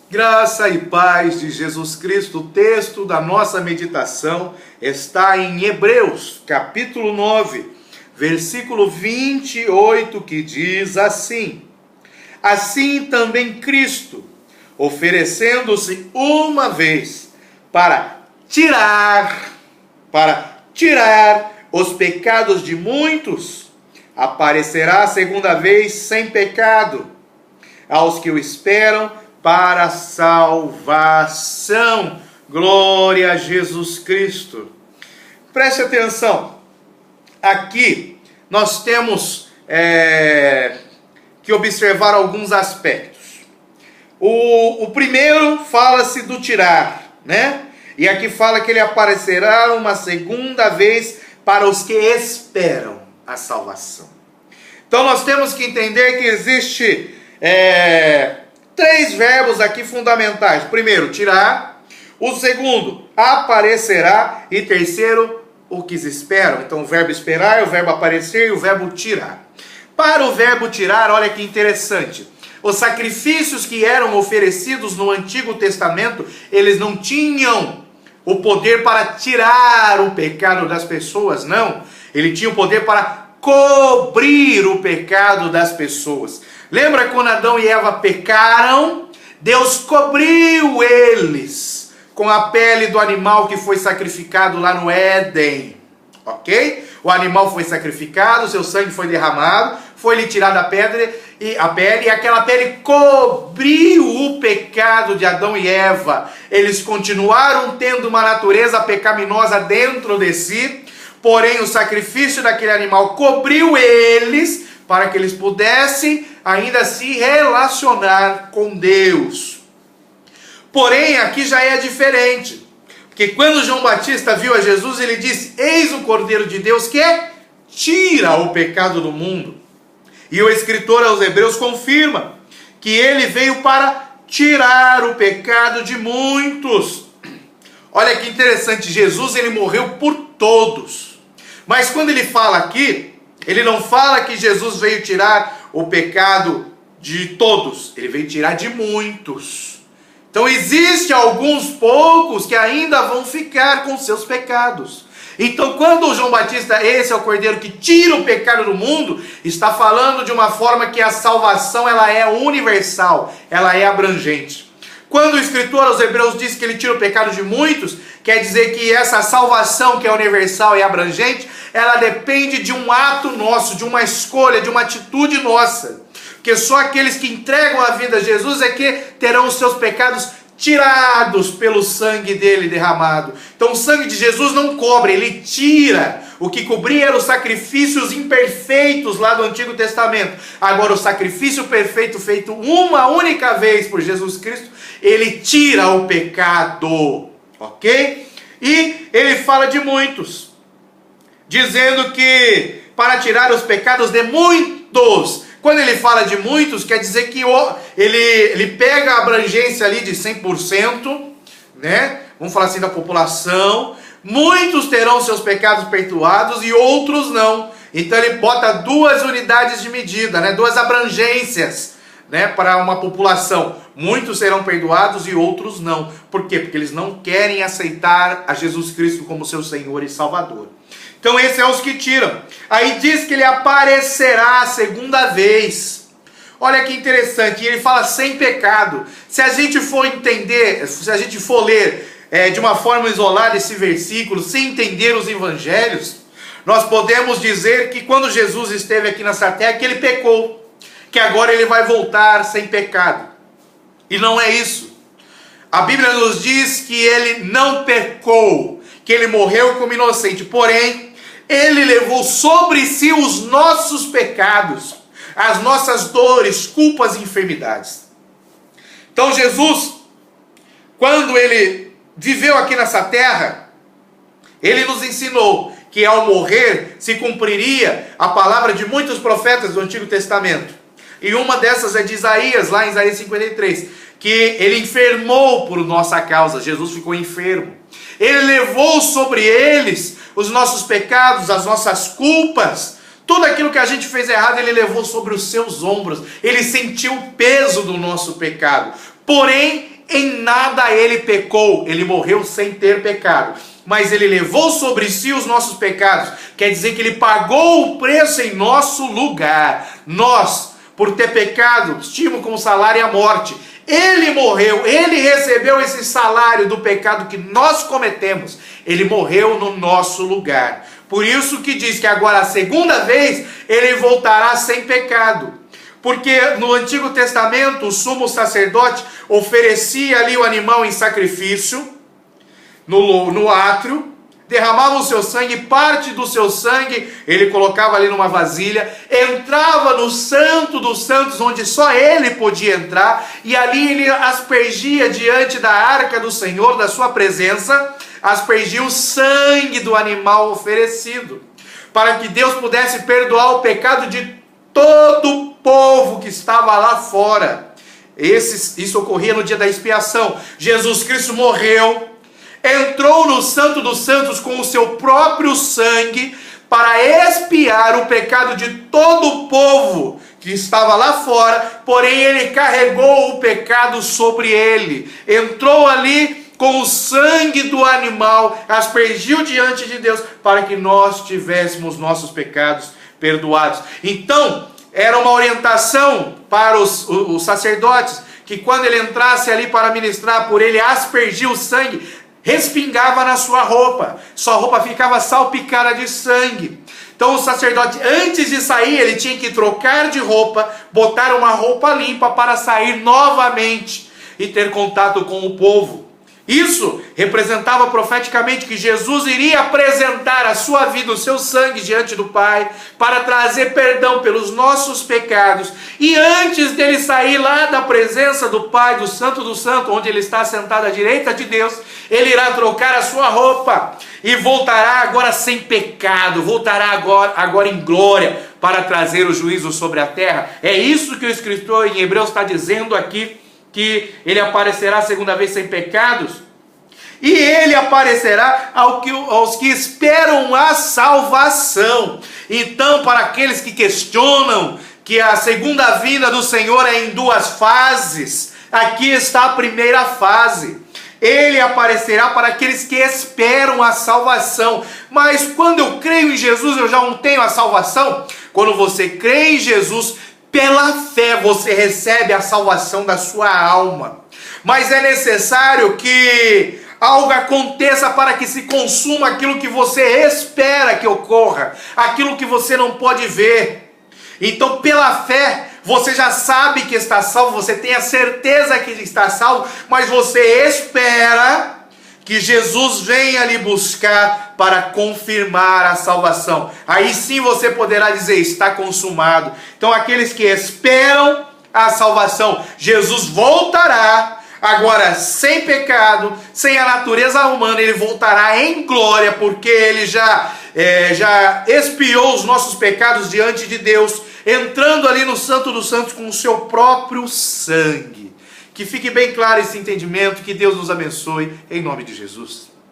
Graça e paz de Jesus Cristo. O texto da nossa meditação está em Hebreus, capítulo 9, versículo 28, que diz assim: Assim também Cristo, oferecendo-se uma vez para tirar os pecados de muitos, aparecerá a segunda vez sem pecado aos que o esperam para a salvação. Glória a Jesus Cristo. Preste atenção. Aqui nós temos que observar alguns aspectos. O primeiro fala-se do tirar, né? E aqui fala que ele aparecerá uma segunda vez para os que esperam a salvação. Então nós temos que entender que existe três verbos aqui fundamentais. Primeiro, tirar. O segundo, aparecerá. E terceiro, o que esperam. Então o verbo esperar, o verbo aparecer e o verbo tirar. Para o verbo tirar, olha que interessante. Os sacrifícios que eram oferecidos no Antigo Testamento, eles não tinham o poder para tirar o pecado das pessoas, não. Ele tinha o poder para cobrir o pecado das pessoas. Lembra quando Adão e Eva pecaram? Deus cobriu eles com a pele do animal que foi sacrificado lá no Éden, ok? O animal foi sacrificado, seu sangue foi derramado, foi-lhe tirada a pele, e aquela pele cobriu o pecado de Adão e Eva. Eles continuaram tendo uma natureza pecaminosa dentro de si, porém o sacrifício daquele animal cobriu eles para que eles pudessem ainda se relacionar com Deus. Porém, aqui já é diferente. Porque quando João Batista viu a Jesus, ele disse: Eis o Cordeiro de Deus que tira o pecado do mundo. E o escritor aos Hebreus confirma que ele veio para tirar o pecado de muitos. Olha que interessante, Jesus ele morreu por todos. Mas quando ele fala aqui, ele não fala que Jesus veio tirar o pecado de todos, ele veio tirar de muitos. Então existe alguns poucos que ainda vão ficar com seus pecados. Então quando o João Batista, esse é o Cordeiro que tira o pecado do mundo, está falando de uma forma que a salvação ela é universal, ela é abrangente. Quando o escritor aos Hebreus diz que ele tira o pecado de muitos, quer dizer que essa salvação que é universal e abrangente, ela depende de um ato nosso, de uma escolha, de uma atitude nossa. Porque só aqueles que entregam a vida a Jesus é que terão os seus pecados tirados pelo sangue dele derramado. Então o sangue de Jesus não cobre, ele tira. O que cobria eram os sacrifícios imperfeitos lá do Antigo Testamento. Agora o sacrifício perfeito feito uma única vez por Jesus Cristo, ele tira o pecado, ok? E ele fala de muitos, dizendo que para tirar os pecados de muitos. Quando ele fala de muitos, quer dizer que ele pega a abrangência ali de 100%, né? Vamos falar assim, da população. Muitos terão seus pecados perdoados e outros não. Então ele bota duas unidades de medida, né? Duas abrangências, né? Para uma população. Muitos serão perdoados e outros não. Por quê? Porque eles não querem aceitar a Jesus Cristo como seu Senhor e Salvador. Então esses são os que tiram. Aí diz que ele aparecerá a segunda vez. Olha que interessante, ele fala sem pecado. Se a gente for entender, se a gente for ler de uma forma isolada esse versículo, sem entender os evangelhos, nós podemos dizer que quando Jesus esteve aqui nessa terra, que ele pecou, que agora ele vai voltar sem pecado. E não é isso. A Bíblia nos diz que ele não pecou, que ele morreu como inocente, porém, ele levou sobre si os nossos pecados, as nossas dores, culpas e enfermidades. Então Jesus, quando ele viveu aqui nessa terra, ele nos ensinou que ao morrer se cumpriria a palavra de muitos profetas do Antigo Testamento. E uma dessas é de Isaías, lá em Isaías 53, que ele enfermou por nossa causa. Jesus ficou enfermo. Ele levou sobre eles os nossos pecados, as nossas culpas, tudo aquilo que a gente fez errado, ele levou sobre os seus ombros. Ele sentiu o peso do nosso pecado. Porém, em nada ele pecou, ele morreu sem ter pecado, mas ele levou sobre si os nossos pecados, quer dizer que ele pagou o preço em nosso lugar. Nós, por ter pecado, tínhamos como salário a morte. Ele morreu, ele recebeu esse salário do pecado que nós cometemos. Ele morreu no nosso lugar. Por isso que diz que agora a segunda vez ele voltará sem pecado. Porque no Antigo Testamento o sumo sacerdote oferecia ali o animal em sacrifício, no átrio, derramava o seu sangue, parte do seu sangue ele colocava ali numa vasilha, entrava no Santo dos Santos, onde só ele podia entrar, e ali ele aspergia diante da arca do Senhor, da sua presença, aspergia o sangue do animal oferecido, para que Deus pudesse perdoar o pecado de todo o povo que estava lá fora. Isso ocorria no dia da expiação. Jesus Cristo morreu, entrou no Santo dos Santos com o seu próprio sangue para expiar o pecado de todo o povo que estava lá fora, porém ele carregou o pecado sobre ele, entrou ali com o sangue do animal, aspergiu diante de Deus para que nós tivéssemos nossos pecados perdoados. Então, era uma orientação para os sacerdotes, que quando ele entrasse ali para ministrar, por ele aspergir o sangue, respingava na sua roupa ficava salpicada de sangue. Então o sacerdote, antes de sair, ele tinha que trocar de roupa, botar uma roupa limpa para sair novamente e ter contato com o povo. Isso representava profeticamente que Jesus iria apresentar a sua vida, o seu sangue diante do Pai, para trazer perdão pelos nossos pecados. E antes dele sair lá da presença do Pai, do Santo do Santo, onde ele está sentado à direita de Deus, ele irá trocar a sua roupa e voltará agora sem pecado, voltará agora em glória para trazer o juízo sobre a terra. É isso que o escritor em Hebreus está dizendo aqui, que ele aparecerá a segunda vez sem pecados, e ele aparecerá aos que esperam a salvação. Então, para aqueles que questionam que a segunda vinda do Senhor é em duas fases, aqui está a primeira fase. Ele aparecerá para aqueles que esperam a salvação. Mas quando eu creio em Jesus, eu já não tenho a salvação? Quando você crê em Jesus, pela fé você recebe a salvação da sua alma. Mas é necessário que algo aconteça para que se consuma aquilo que você espera que ocorra, aquilo que você não pode ver. Então, pela fé, você já sabe que está salvo, você tem a certeza que está salvo, mas você espera que Jesus venha lhe buscar para confirmar a salvação. Aí sim você poderá dizer, está consumado. Então aqueles que esperam a salvação, Jesus voltará, agora sem pecado, sem a natureza humana, ele voltará em glória, porque ele já expiou os nossos pecados diante de Deus, entrando ali no Santo dos Santos com o seu próprio sangue. Que fique bem claro esse entendimento, que Deus nos abençoe, em nome de Jesus.